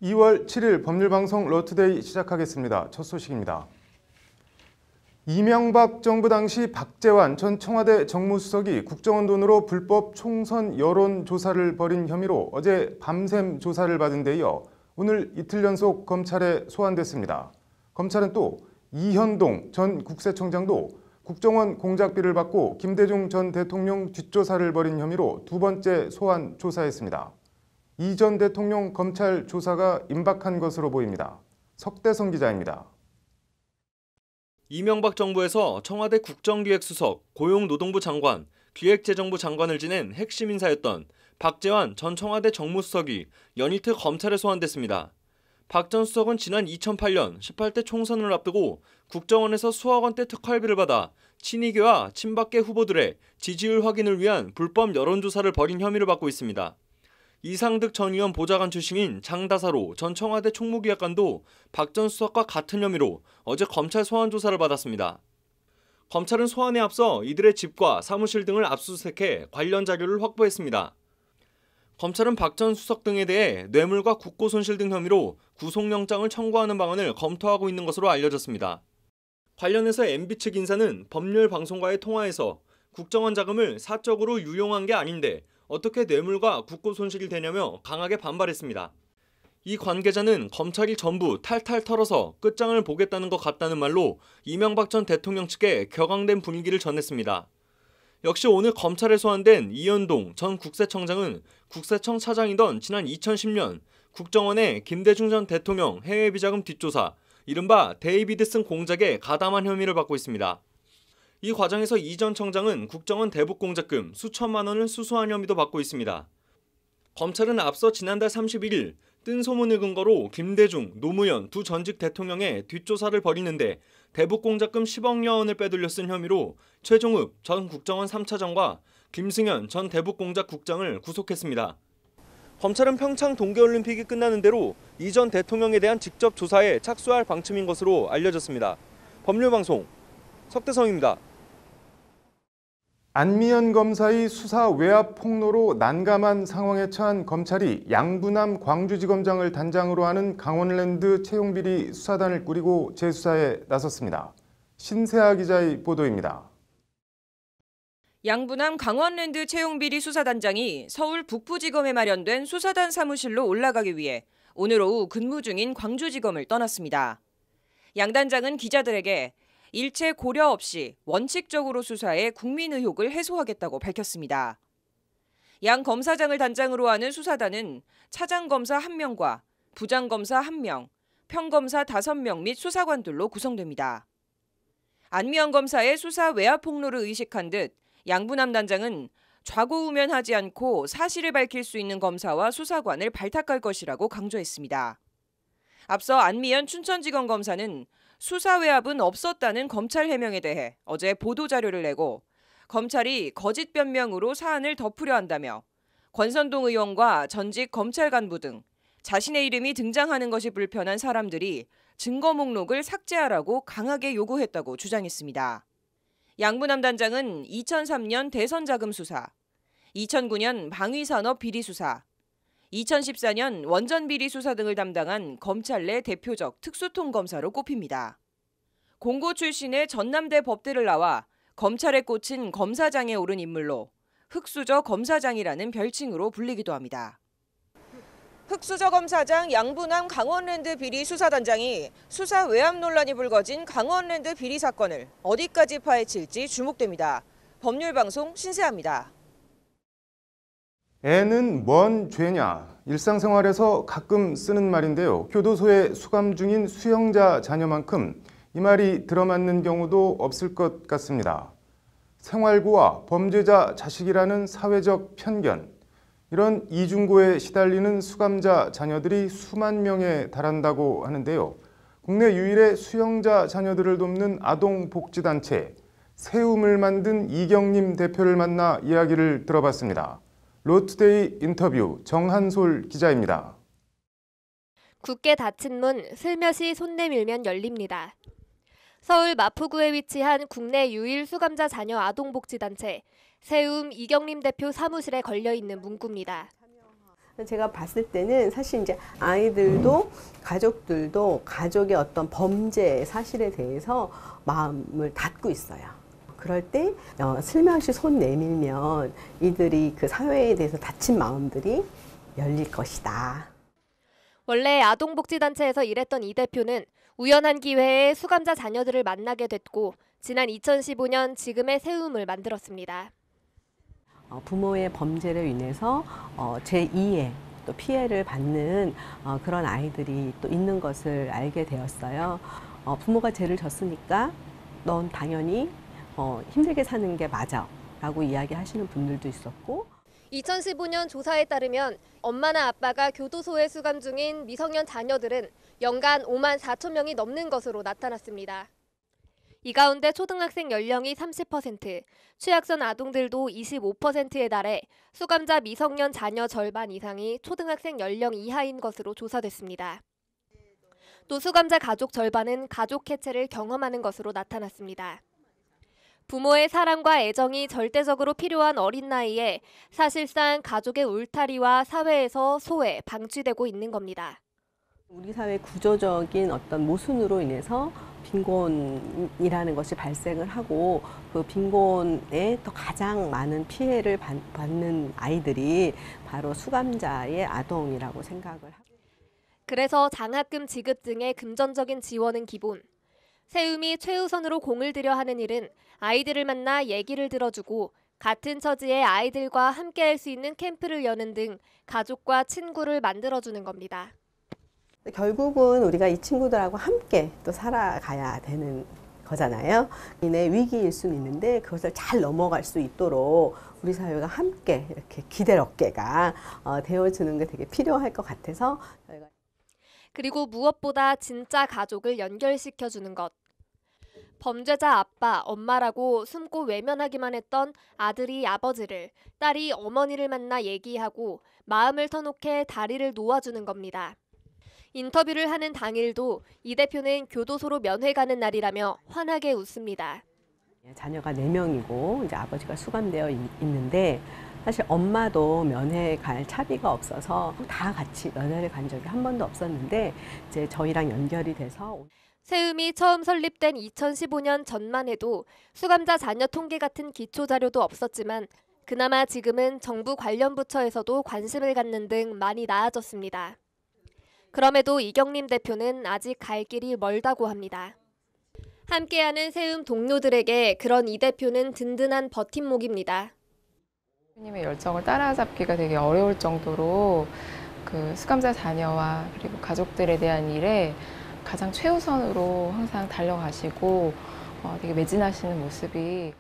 2월 7일 법률방송 러투데이 시작하겠습니다. 첫 소식입니다. 이명박 정부 당시 박재완 전 청와대 정무수석이 국정원 돈으로 불법 총선 여론조사를 벌인 혐의로 어제 밤샘 조사를 받은 데 이어 오늘 이틀 연속 검찰에 소환됐습니다. 검찰은 또 이현동 전 국세청장도 국정원 공작비를 받고 김대중 전 대통령 뒷조사를 벌인 혐의로 두 번째 소환 조사했습니다. 이 전 대통령 검찰 조사가 임박한 것으로 보입니다. 석대성 기자입니다. 이명박 정부에서 청와대 국정기획수석, 고용노동부 장관, 기획재정부 장관을 지낸 핵심 인사였던 박재완 전 청와대 정무수석이 연이틀 검찰에 소환됐습니다. 박 전 수석은 지난 2008년 18대 총선을 앞두고 국정원에서 수억 원대 특활비를 받아 친이계와 친박계 후보들의 지지율 확인을 위한 불법 여론조사를 벌인 혐의를 받고 있습니다. 이상득 전 의원 보좌관 출신인 장다사로 전 청와대 총무기획관도 박 전 수석과 같은 혐의로 어제 검찰 소환 조사를 받았습니다. 검찰은 소환에 앞서 이들의 집과 사무실 등을 압수수색해 관련 자료를 확보했습니다. 검찰은 박 전 수석 등에 대해 뇌물과 국고손실 등 혐의로 구속영장을 청구하는 방안을 검토하고 있는 것으로 알려졌습니다. 관련해서 MB 측 인사는 법률방송과의 통화에서 국정원 자금을 사적으로 유용한 게 아닌데 어떻게 뇌물과 국고손실이 되냐며 강하게 반발했습니다. 이 관계자는 검찰이 전부 탈탈 털어서 끝장을 보겠다는 것 같다는 말로 이명박 전 대통령 측에 격앙된 분위기를 전했습니다. 역시 오늘 검찰에 소환된 이현동 전 국세청장은 국세청 차장이던 지난 2010년 국정원의 김대중 전 대통령 해외비자금 뒷조사, 이른바 데이비드슨 공작에 가담한 혐의를 받고 있습니다. 이 과정에서 이 전 청장은 국정원 대북 공작금 수천만 원을 수수한 혐의도 받고 있습니다. 검찰은 앞서 지난달 31일 뜬 소문을 근거로 김대중, 노무현 두 전직 대통령의 뒷조사를 벌이는데 대북 공작금 10억여 원을 빼돌려 쓴 혐의로 최종읍 전 국정원 3차장과 김승현 전 대북 공작 국장을 구속했습니다. 검찰은 평창 동계올림픽이 끝나는 대로 이 전 대통령에 대한 직접 조사에 착수할 방침인 것으로 알려졌습니다. 법률방송 석대성입니다. 안미연 검사의 수사 외압 폭로로 난감한 상황에 처한 검찰이 양부남 광주지검장을 단장으로 하는 강원랜드 채용비리 수사단을 꾸리고 재수사에 나섰습니다. 신세아 기자의 보도입니다. 양부남 강원랜드 채용비리 수사단장이 서울 북부지검에 마련된 수사단 사무실로 올라가기 위해 오늘 오후 근무 중인 광주지검을 떠났습니다. 양 단장은 기자들에게 일체 고려 없이 원칙적으로 수사해 국민 의혹을 해소하겠다고 밝혔습니다. 양 검사장을 단장으로 하는 수사단은 차장검사 1명과 부장검사 1명, 평검사 5명 및 수사관들로 구성됩니다. 안미연 검사의 수사 외압 폭로를 의식한 듯 양부남 단장은 좌고우면하지 않고 사실을 밝힐 수 있는 검사와 수사관을 발탁할 것이라고 강조했습니다. 앞서 안미연 춘천지검 검사는 수사 외압은 없었다는 검찰 해명에 대해 어제 보도자료를 내고 검찰이 거짓 변명으로 사안을 덮으려 한다며 권선동 의원과 전직 검찰 간부 등 자신의 이름이 등장하는 것이 불편한 사람들이 증거 목록을 삭제하라고 강하게 요구했다고 주장했습니다. 양부남 단장은 2003년 대선 자금 수사, 2009년 방위산업 비리 수사, 2014년 원전 비리 수사 등을 담당한 검찰 내 대표적 특수통 검사로 꼽힙니다. 공고 출신의 전남대 법대를 나와 검찰에 꽂힌 검사장에 오른 인물로 흑수저 검사장이라는 별칭으로 불리기도 합니다. 흑수저 검사장 양부남 강원랜드 비리 수사단장이 수사 외압 논란이 불거진 강원랜드 비리 사건을 어디까지 파헤칠지 주목됩니다. 법률방송 신세아입니다. 애는 뭔 죄냐? 일상생활에서 가끔 쓰는 말인데요. 교도소에 수감 중인 수용자 자녀만큼 이 말이 들어맞는 경우도 없을 것 같습니다. 생활고와 범죄자 자식이라는 사회적 편견, 이런 이중고에 시달리는 수감자 자녀들이 수만 명에 달한다고 하는데요. 국내 유일의 수용자 자녀들을 돕는 아동복지단체 세움을 만든 이경림 대표를 만나 이야기를 들어봤습니다. 러투데이 인터뷰 정한솔 기자입니다. 굳게 닫힌 문 슬며시 손 내밀면 열립니다. 서울 마포구에 위치한 국내 유일 수감자 자녀 아동복지단체 세움 이경림 대표 사무실에 걸려있는 문구입니다. 제가 봤을 때는 사실 이제 아이들도 가족들도 가족의 어떤 범죄 사실에 대해서 마음을 닫고 있어요. 그럴 때 슬며시 손 내밀면 이들이 그 사회에 대해서 닫힌 마음들이 열릴 것이다. 원래 아동복지단체에서 일했던 이 대표는 우연한 기회에 수감자 자녀들을 만나게 됐고 지난 2015년 지금의 세움을 만들었습니다. 부모의 범죄로 인해서 제2의 또 피해를 받는 그런 아이들이 또 있는 것을 알게 되었어요. 부모가 죄를 졌으니까 넌 당연히 힘들게 사는 게 맞아 라고 이야기하시는 분들도 있었고 2015년 조사에 따르면 엄마나 아빠가 교도소에 수감 중인 미성년 자녀들은 연간 5만 4천 명이 넘는 것으로 나타났습니다. 이 가운데 초등학생 연령이 30%, 취약선 아동들도 25%에 달해 수감자 미성년 자녀 절반 이상이 초등학생 연령 이하인 것으로 조사됐습니다. 또 수감자 가족 절반은 가족 해체를 경험하는 것으로 나타났습니다. 부모의 사랑과 애정이 절대적으로 필요한 어린 나이에 사실상 가족의 울타리와 사회에서 소외, 방치되고 있는 겁니다. 우리 사회 구조적인 어떤 모순으로 인해서 빈곤이라는 것이 발생을 하고 그 빈곤에 또 가장 많은 피해를 받는 아이들이 바로 수감자의 아동이라고 생각을 합니다. 그래서 장학금 지급 등의 금전적인 지원은 기본. 세움이 최우선으로 공을 들여 하는 일은 아이들을 만나 얘기를 들어주고 같은 처지의 아이들과 함께할 수 있는 캠프를 여는 등 가족과 친구를 만들어주는 겁니다. 결국은 우리가 이 친구들하고 함께 또 살아가야 되는 거잖아요. 인의 위기일 수는 있는데 그것을 잘 넘어갈 수 있도록 우리 사회가 함께 이렇게 기댈 어깨가 되어주는 게 되게 필요할 것 같아서 저희가 그리고 무엇보다 진짜 가족을 연결시켜주는 것. 범죄자 아빠, 엄마라고 숨고 외면하기만 했던 아들이 아버지를, 딸이 어머니를 만나 얘기하고 마음을 터놓게 다리를 놓아주는 겁니다. 인터뷰를 하는 당일도 이 대표는 교도소로 면회 가는 날이라며 환하게 웃습니다. 자녀가 4명이고 이제 아버지가 수감되어 있는데 사실 엄마도 면회 갈 차비가 없어서 다 같이 면회를 간 적이 한 번도 없었는데 이제 저희랑 연결이 돼서 세움이 처음 설립된 2015년 전만 해도 수감자 자녀 통계 같은 기초 자료도 없었지만 그나마 지금은 정부 관련 부처에서도 관심을 갖는 등 많이 나아졌습니다. 그럼에도 이경림 대표는 아직 갈 길이 멀다고 합니다. 함께하는 세움 동료들에게 그런 이 대표는 든든한 버팀목입니다. 님의 열정을 따라잡기가 되게 어려울 정도로 그 수감자 자녀와 그리고 가족들에 대한 일에 가장 최우선으로 항상 달려가시고 되게 매진하시는 모습이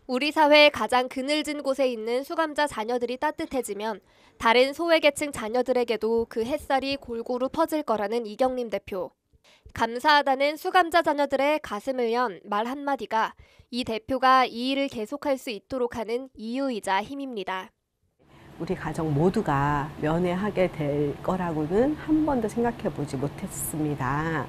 우리 사회의 가장 그늘진 곳에 있는 수감자 자녀들이 따뜻해지면 다른 소외계층 자녀들에게도 그 햇살이 골고루 퍼질 거라는 이경림 대표. 감사하다는 수감자 자녀들의 가슴을 연 말 한마디가 이 대표가 이 일을 계속할 수 있도록 하는 이유이자 힘입니다. 우리 가족 모두가 면회하게 될 거라고는 한 번도 생각해 보지 못했습니다.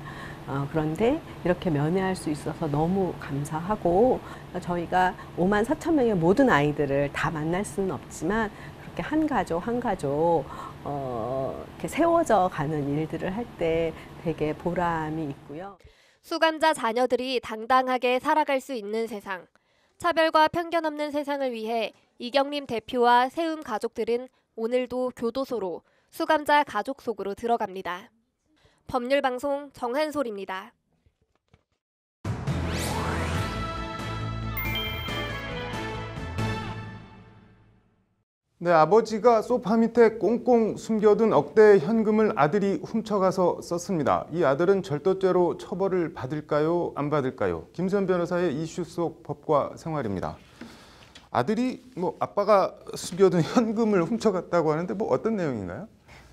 그런데 이렇게 면회할 수 있어서 너무 감사하고 저희가 5만 4천 명의 모든 아이들을 다 만날 수는 없지만 그렇게 한 가족 한 가족 이렇게 세워져 가는 일들을 할 때 되게 보람이 있고요. 수감자 자녀들이 당당하게 살아갈 수 있는 세상, 차별과 편견 없는 세상을 위해 이경림 대표와 세움 가족들은 오늘도 교도소로 수감자 가족 속으로 들어갑니다. 법률방송 정한솔입니다. 네, 아버지가 소파 밑에 꽁꽁 숨겨둔 억대의 현금을 아들이 훔쳐가서 썼습니다. 이 아들은 절도죄로 처벌을 받을까요? 안 받을까요? 김수현 변호사의 이슈 속 법과 생활입니다. 아들이 아빠가 숨겨둔 현금을 훔쳐갔다고 하는데 어떤 내용인가요?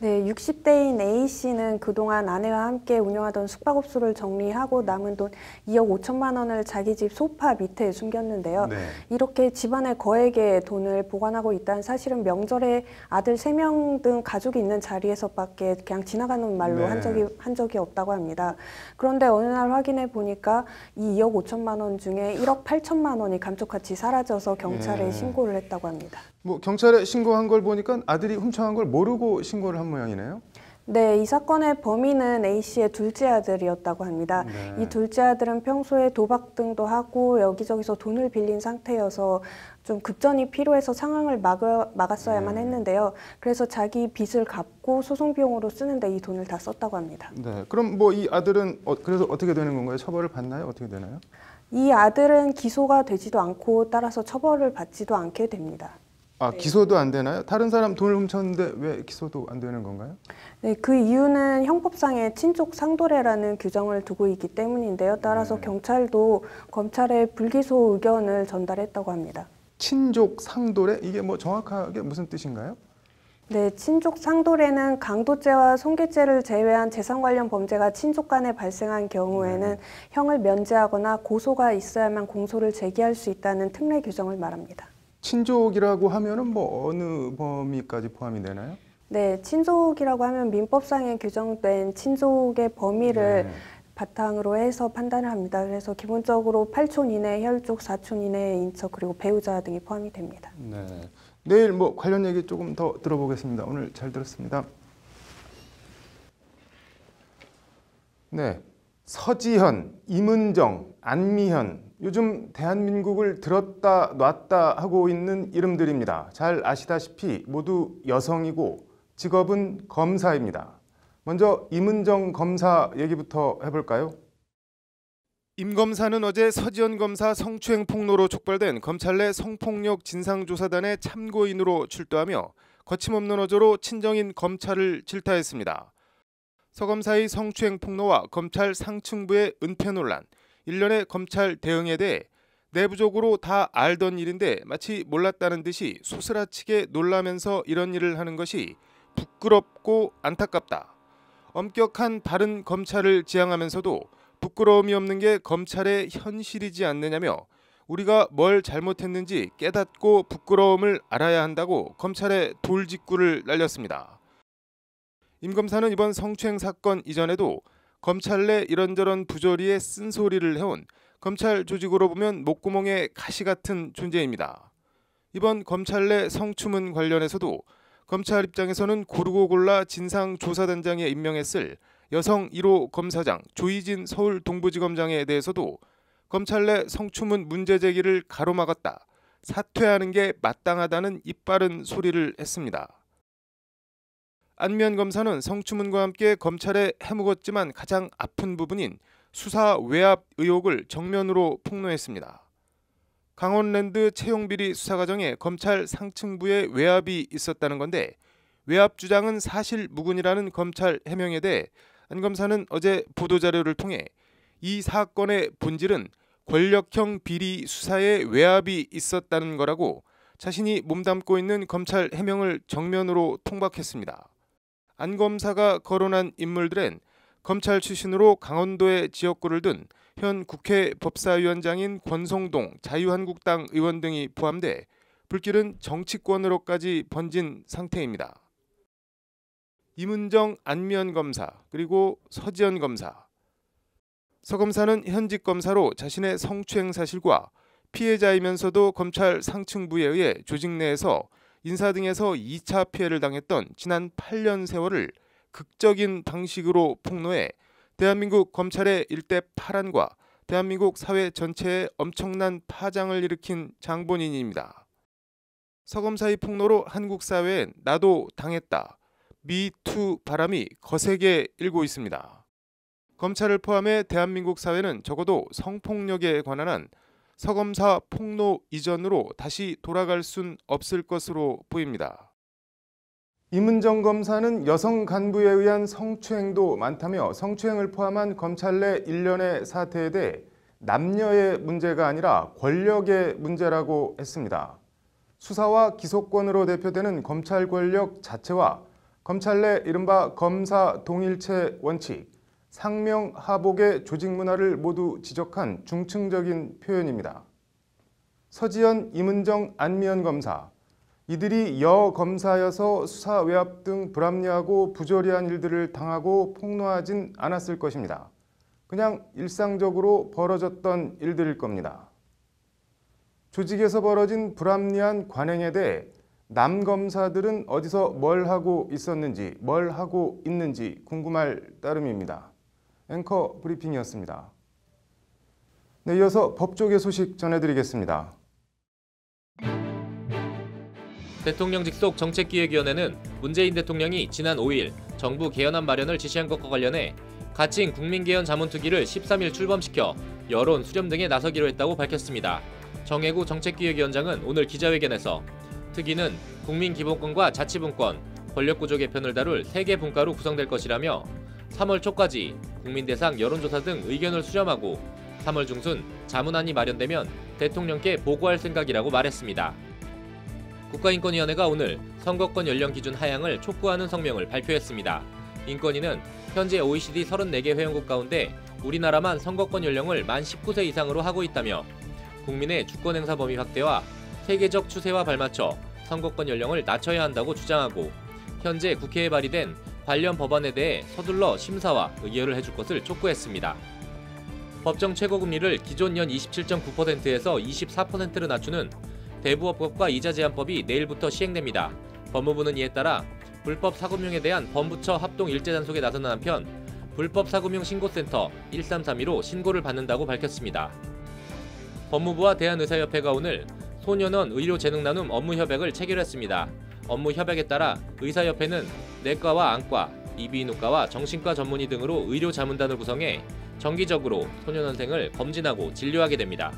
네, 60대인 A씨는 그동안 아내와 함께 운영하던 숙박업소를 정리하고 남은 돈 2억 5천만 원을 자기 집 소파 밑에 숨겼는데요. 네. 이렇게 집안의 거액의 돈을 보관하고 있다는 사실은 명절에 아들 3명 등 가족이 있는 자리에서밖에 그냥 지나가는 말로 네. 한 적이 없다고 합니다. 그런데 어느 날 확인해 보니까 이 2억 5천만 원 중에 1억 8천만 원이 감쪽같이 사라져서 경찰에 네. 신고를 했다고 합니다. 뭐 경찰에 신고한 걸 보니까 아들이 훔쳐간 걸 모르고 신고를 한 모양이네요. 네, 이 사건의 범인은 A씨의 둘째 아들이었다고 합니다. 네. 이 둘째 아들은 평소에 도박 등도 하고 여기저기서 돈을 빌린 상태여서 좀 급전이 필요해서 상황을 막았어야만 했는데요. 그래서 자기 빚을 갚고 소송 비용으로 쓰는데 이 돈을 다 썼다고 합니다. 네. 그럼 뭐 이 아들은 그래서 어떻게 되는 건가요? 처벌을 받나요? 어떻게 되나요? 이 아들은 기소가 되지도 않고 따라서 처벌을 받지도 않게 됩니다. 아, 기소도 안 되나요? 다른 사람 돈을 훔쳤는데 왜 기소도 안 되는 건가요? 네, 그 이유는 형법상의 친족 상도례라는 규정을 두고 있기 때문인데요. 따라서 경찰도 검찰에 불기소 의견을 전달했다고 합니다. 친족 상도례? 이게 뭐 정확하게 무슨 뜻인가요? 네, 친족 상도례는 강도죄와 손괴죄를 제외한 재산 관련 범죄가 친족 간에 발생한 경우에는 형을 면제하거나 고소가 있어야만 공소를 제기할 수 있다는 특례 규정을 말합니다. 친족이라고 하면은 뭐 어느 범위까지 포함이 되나요? 네, 친족이라고 하면 민법상에 규정된 친족의 범위를 바탕으로 해서 판단을 합니다. 그래서 기본적으로 8촌 이내 혈족, 4촌 이내의 인척, 그리고 배우자 등이 포함이 됩니다. 네. 내일 뭐 관련 얘기 조금 더 들어보겠습니다. 오늘 잘 들었습니다. 네. 서지현, 임은정, 안미현, 요즘 대한민국을 들었다 놨다 하고 있는 이름들입니다. 잘 아시다시피 모두 여성이고 직업은 검사입니다. 먼저 임은정 검사 얘기부터 해볼까요? 임 검사는 어제 서지현 검사 성추행 폭로로 촉발된 검찰 내 성폭력 진상조사단의 참고인으로 출두하며 거침없는 어조로 친정인 검찰을 질타했습니다. 서 검사의 성추행 폭로와 검찰 상층부의 은폐 논란, 일련의 검찰 대응에 대해 내부적으로 다 알던 일인데 마치 몰랐다는 듯이 소스라치게 놀라면서 이런 일을 하는 것이 부끄럽고 안타깝다. 엄격한 바른 검찰을 지향하면서도 부끄러움이 없는 게 검찰의 현실이지 않느냐며 우리가 뭘 잘못했는지 깨닫고 부끄러움을 알아야 한다고 검찰에 돌직구를 날렸습니다. 임 검사는 이번 성추행 사건 이전에도 검찰 내 이런저런 부조리에 쓴소리를 해온 검찰 조직으로 보면 목구멍에 가시 같은 존재입니다. 이번 검찰 내 성추문 관련해서도 검찰 입장에서는 고르고 골라 진상조사단장에 임명했을 여성 1호 검사장 조희진 서울 동부지검장에 대해서도 검찰 내 성추문 문제 제기를 가로막았다. 사퇴하는 게 마땅하다는 입바른 소리를 했습니다. 안미현 검사는 성추문과 함께 검찰에 해묵었지만 가장 아픈 부분인 수사 외압 의혹을 정면으로 폭로했습니다. 강원랜드 채용비리 수사 과정에 검찰 상층부에 외압이 있었다는 건데 외압 주장은 사실 무근이라는 검찰 해명에 대해 안 검사는 어제 보도자료를 통해 이 사건의 본질은 권력형 비리 수사에 외압이 있었다는 거라고 자신이 몸담고 있는 검찰 해명을 정면으로 통박했습니다. 안 검사가 거론한 인물들은 검찰 출신으로 강원도에 지역구를 둔 현 국회 법사위원장인 권성동 자유한국당 의원 등이 포함돼 불길은 정치권으로까지 번진 상태입니다. 임은정, 안미현 검사 그리고 서지현 검사. 서 검사는 현직 검사로 자신의 성추행 사실과 피해자이면서도 검찰 상층부에 의해 조직 내에서 인사 등에서 2차 피해를 당했던 지난 8년 세월을 극적인 방식으로 폭로해 대한민국 검찰의 일대 파란과 대한민국 사회 전체에 엄청난 파장을 일으킨 장본인입니다. 서 검사의 폭로로 한국 사회엔 나도 당했다. 미투 바람이 거세게 일고 있습니다. 검찰을 포함해 대한민국 사회는 적어도 성폭력에 관한 한 서 검사 폭로 이전으로 다시 돌아갈 순 없을 것으로 보입니다. 임은정 검사는 여성 간부에 의한 성추행도 많다며 성추행을 포함한 검찰 내 일련의 사태에 대해 남녀의 문제가 아니라 권력의 문제라고 했습니다. 수사와 기소권으로 대표되는 검찰 권력 자체와 검찰 내 이른바 검사 동일체 원칙, 상명하복의 조직 문화를 모두 지적한 중층적인 표현입니다. 서지현, 임은정, 안미연 검사, 이들이 여검사여서 수사 외압 등 불합리하고 부조리한 일들을 당하고 폭로하진 않았을 것입니다. 그냥 일상적으로 벌어졌던 일들일 겁니다. 조직에서 벌어진 불합리한 관행에 대해 남 검사들은 어디서 뭘 하고 있었는지, 뭘 하고 있는지 궁금할 따름입니다. 앵커 브리핑이었습니다. 네, 이어서 법조계 소식 전해드리겠습니다. 대통령 직속 정책기획위원회는 문재인 대통령이 지난 5일 정부 개헌안 마련을 지시한 것과 관련해 가칭 국민개헌 자문특위를 13일 출범시켜 여론 수렴 등에 나서기로 했다고 밝혔습니다. 정혜구 정책기획위원장은 오늘 기자회견에서 특위는 국민기본권과 자치분권, 권력구조 개편을 다룰 3개 분과로 구성될 것이라며 3월 초까지 국민 대상 여론조사 등 의견을 수렴하고 3월 중순 자문안이 마련되면 대통령께 보고할 생각이라고 말했습니다. 국가인권위원회가 오늘 선거권 연령 기준 하향을 촉구하는 성명을 발표했습니다. 인권위는 현재 OECD 34개 회원국 가운데 우리나라만 선거권 연령을 만 19세 이상으로 하고 있다며 국민의 주권 행사 범위 확대와 세계적 추세와 발맞춰 선거권 연령을 낮춰야 한다고 주장하고 현재 국회에 발의된 관련 법안에 대해 서둘러 심사와 의결을 해줄 것을 촉구했습니다. 법정 최고금리를 기존 연 27.9%에서 24%로 낮추는 대부업법과 이자제한법이 내일부터 시행됩니다. 법무부는 이에 따라 불법 사금융에 대한 범부처 합동 일제단속에 나서는 한편 불법 사금융 신고센터 1332로 신고를 받는다고 밝혔습니다. 법무부와 대한의사협회가 오늘 소년원 의료재능나눔 업무협약을 체결했습니다. 업무협약에 따라 의사협회는 내과와 안과, 이비인후과와 정신과 전문의 등으로 의료자문단을 구성해 정기적으로 소년원생을 검진하고 진료하게 됩니다.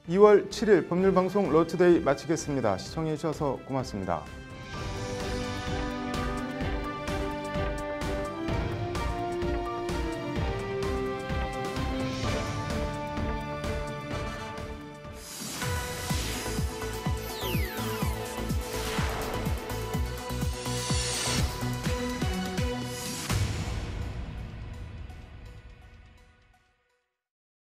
2월 7일 법률방송 러투데이 마치겠습니다. 시청해주셔서 고맙습니다.